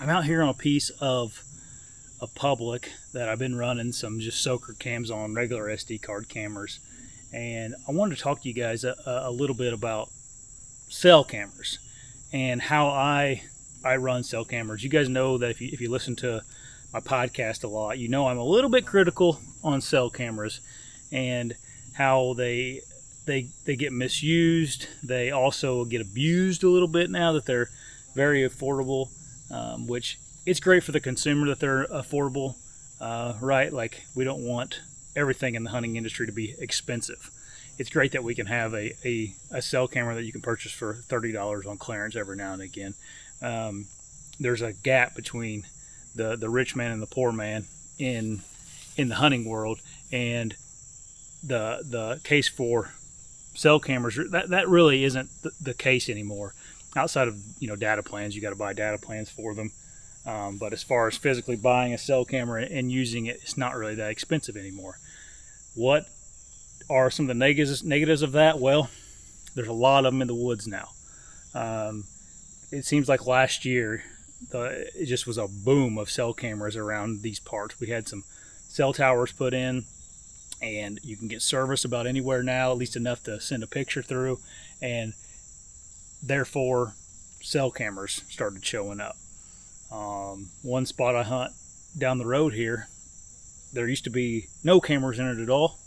I'm out here on a piece of public that I've been running some just soaker cams on, regular SD card cameras, and I wanted to talk to you guys a little bit about cell cameras and how I run cell cameras. You guys know that if you listen to my podcast a lot, you know I'm a little bit critical on cell cameras and how they get misused. They also get abused a little bit now that they're very affordable, which it's great for the consumer that they're affordable, right? Like, we don't want everything in the hunting industry to be expensive. It's great that we can have a cell camera that you can purchase for $30 on clearance every now and again. There's a gap between the rich man and the poor man in the hunting world, and the case for cell cameras, that really isn't the case anymore. Outside of data plans, you got to buy data plans for them. But as far as physically buying a cell camera and using it, it's not really that expensive anymore. What are some of the negatives of that? Well, there's a lot of them in the woods now. It seems like last year it just was a boom of cell cameras around these parts. We had some cell towers put in, and you can get service about anywhere now, at least enough to send a picture through, and therefore cell cameras started showing up. One spot I hunt down the road here, there used to be no cameras in it at all.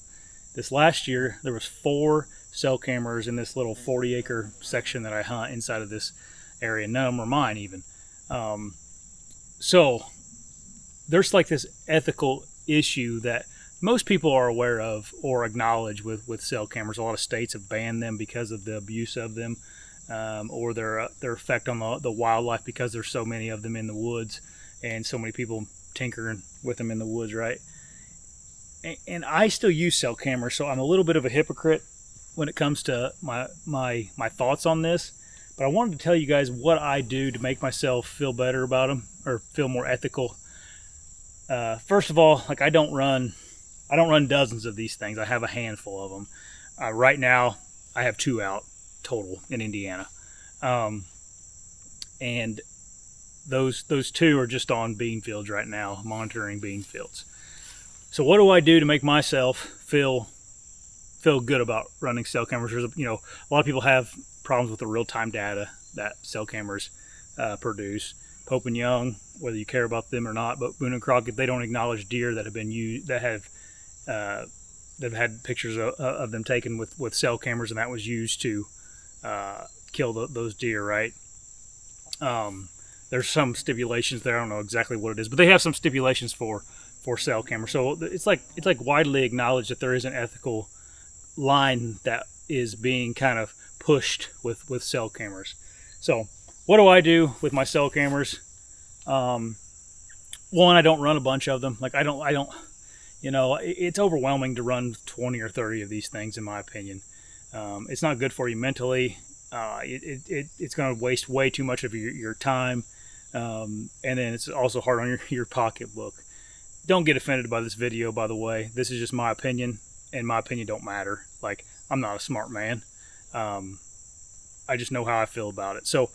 This last year there was 4 cell cameras in this little 40-acre section that I hunt inside of this area. None of them were mine even. So there's like this ethical issue that most people are aware of or acknowledge with cell cameras. A lot of states have banned them because of the abuse of them, or their effect on the wildlife, because there's so many of them in the woods and so many people tinkering with them in the woods, right? And I still use cell cameras, so I'm a little bit of a hypocrite when it comes to my thoughts on this. But I wanted to tell you guys what I do to make myself feel better about them, or feel more ethical. First of all, like, I don't run dozens of these things. I have a handful of them. Right now, I have 2 out total in Indiana, and those 2 are just on bean fields right now, monitoring bean fields. So what do I do to make myself feel good about running cell cameras? There's a lot of people have problems with the real-time data that cell cameras produce. Pope and Young, whether you care about them or not, but Boone and Crockett, they don't acknowledge deer that have been used, that have had pictures of them taken with cell cameras, and that was used to kill those deer, right? There's some stipulations there. I don't know exactly what it is, but they have some stipulations for cell cameras. So it's like widely acknowledged that there is an ethical line that is being kind of pushed with cell cameras. So what do I do with my cell cameras? One, I don't run a bunch of them. Like, I don't it's overwhelming to run 20 or 30 of these things, in my opinion. It's not good for you mentally. It's going to waste way too much of your time, and then it's also hard on your pocketbook. Don't get offended by this video, by the way. This is just my opinion, and my opinion don't matter. Like, I'm not a smart man. I just know how I feel about it. So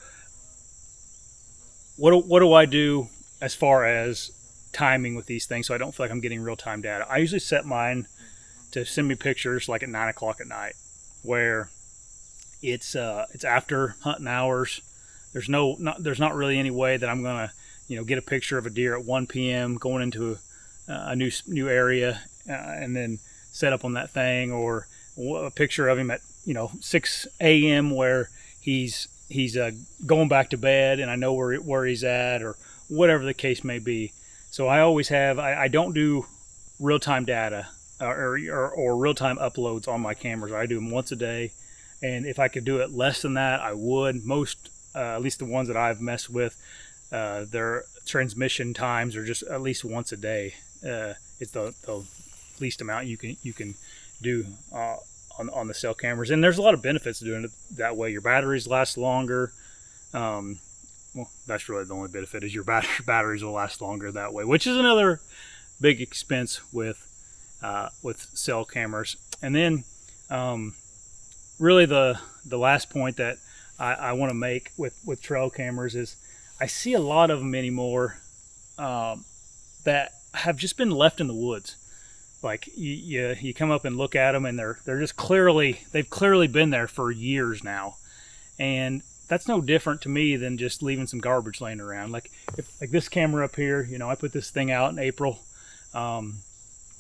what do I do as far as timing with these things so I don't feel like I'm getting real-time data? I usually set mine to send me pictures like at 9 o'clock at night, where it's after hunting hours. There's not really any way that I'm gonna get a picture of a deer at 1 p.m. going into a new area, and then set up on that thing, or a picture of him at 6 a.m. where he's going back to bed and I know where he's at, or whatever the case may be. So I always have, I don't do real-time data or real-time uploads on my cameras. I do them once a day, and if I could do it less than that, I would. Most, at least the ones that I've messed with, their transmission times are just at least once a day. It's the least amount you can do on the cell cameras, and there's a lot of benefits to doing it that way. Your batteries last longer. Well, that's really the only benefit, is your batteries will last longer that way, which is another big expense with cell cameras. And then really the last point that I want to make with trail cameras is I see a lot of them anymore that have just been left in the woods. Like you come up and look at them, and they're just they've clearly been there for years now, and that's no different to me than just leaving some garbage laying around. Like this camera up here, I put this thing out in April.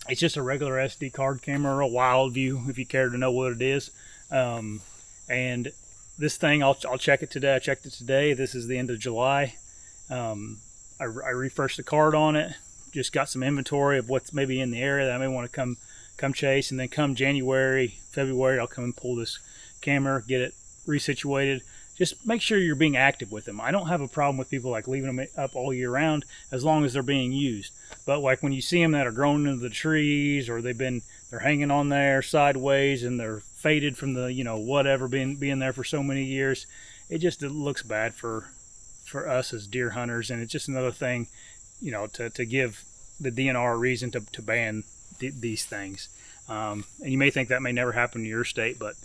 It's just a regular SD card camera, a wild view, if you care to know what it is. And this thing, I'll check it today. I checked it today. This is the end of July. I refreshed the card on it. Just got some inventory of what's maybe in the area that I may want to come chase. And then come January, February, I'll come and pull this camera, get it resituated. Just make sure you're being active with them. I don't have a problem with people like leaving them up all year round as long as they're being used. But like when you see them that are growing into the trees, or they're hanging on there sideways and they're faded from the whatever being there for so many years, it looks bad for us as deer hunters. And it's just another thing, to give the DNR a reason to ban these things. And you may think that may never happen in your state, but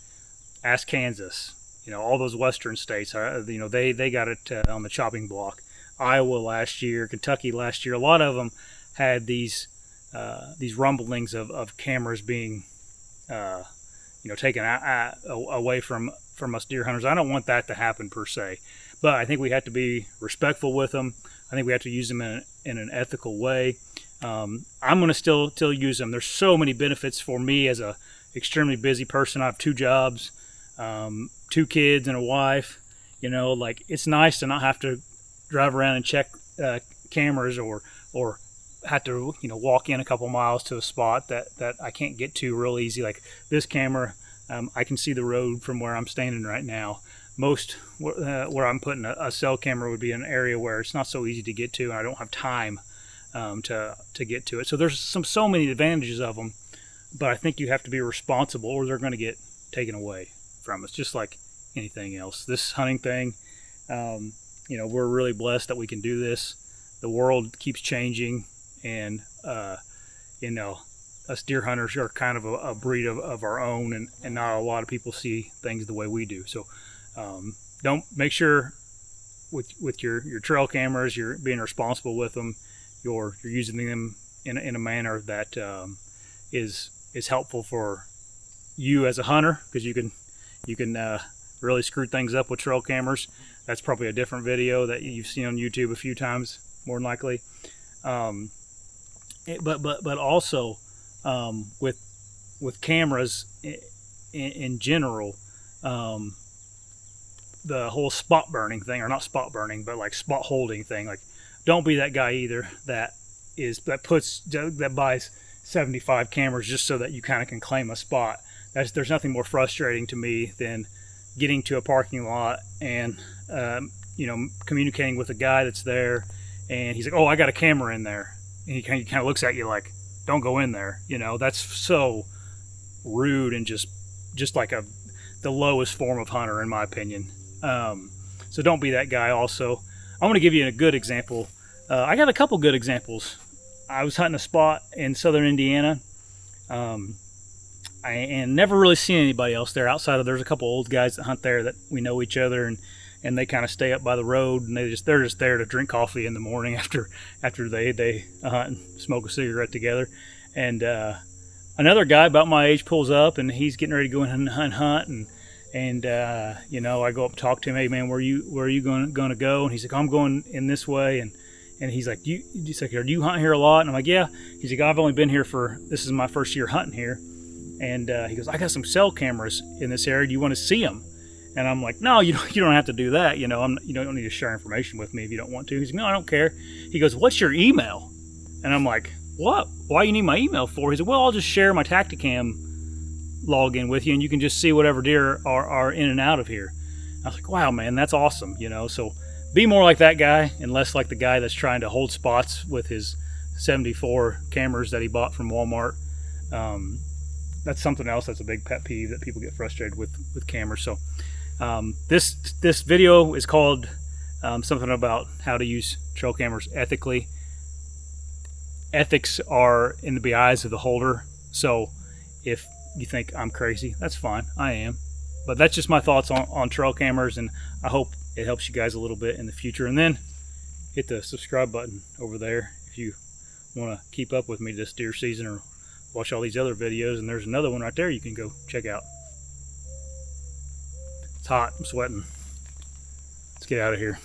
ask Kansas. All those western states, they got it on the chopping block. Iowa last year, Kentucky last year, a lot of them had these rumblings of cameras being, taken away from us deer hunters. I don't want that to happen per se, but I think we have to be respectful with them. I think we have to use them in an ethical way. I'm going to still use them. There's so many benefits for me as a extremely busy person. I have 2 jobs. 2 kids and a wife. It's nice to not have to drive around and check cameras or have to walk in a couple miles to a spot that I can't get to real easy. Like this camera, I can see the road from where I'm standing right now. Most where I'm putting a cell camera would be an area where it's not so easy to get to, and I don't have time to get to it. So there's so many advantages of them, but I think you have to be responsible, or they're going to get taken away from us, just like anything else. This hunting thing, we're really blessed that we can do this. The world keeps changing, and us deer hunters are kind of a breed of our own, and not a lot of people see things the way we do. So don't make sure with your trail cameras, you're being responsible with them. You're using them in a manner that is helpful for you as a hunter, because you can really screw things up with trail cameras. That's probably a different video that you've seen on YouTube a few times, more than likely. But also with cameras in general, the whole spot burning thing, or not spot burning, but like spot holding thing. Like, don't be that guy either that buys 75 cameras just so that you kind of can claim a spot. There's nothing more frustrating to me than getting to a parking lot and communicating with a guy that's there, and he's like, "Oh, I got a camera in there," and he kind of looks at you like, "Don't go in there." That's so rude, and just like the lowest form of hunter, in my opinion. So don't be that guy. Also, I want to give you a good example. I got a couple good examples. I was hunting a spot in southern Indiana. And never really seen anybody else there outside of, there's a couple old guys that hunt there that we know each other, and they kind of stay up by the road, and they're just there to drink coffee in the morning after they hunt and smoke a cigarette together. And another guy about my age pulls up, and he's getting ready to go in and hunt, and I go up and talk to him. "Hey man, where are you going to go?" And he's like, "I'm going in this way." And he's like, "Are you hunt here a lot?" And I'm like, "Yeah." He's like, "I've only been here this is my first year hunting here." And he goes, "I got some cell cameras in this area. Do you want to see them?" And I'm like, "No, you don't have to do that. You don't need to share information with me if you don't want to." He's like, "No, I don't care." He goes, "What's your email?" And I'm like, "What? Why you need my email for?" He said, "Well, I'll just share my Tacticam login with you, and you can just see whatever deer are in and out of here." I was like, "Wow, man, that's awesome." So be more like that guy, and less like the guy that's trying to hold spots with his 74 cameras that he bought from Walmart. That's something else that's a big pet peeve, that people get frustrated with cameras. So this video is called something about how to use trail cameras ethically. Ethics are in the eyes of the holder. So if you think I'm crazy, that's fine. I am. But that's just my thoughts on trail cameras, and I hope it helps you guys a little bit in the future. And then hit the subscribe button over there if you want to keep up with me this deer season or watch all these other videos. And there's another one right there you can go check out. It's hot, I'm sweating. Let's get out of here.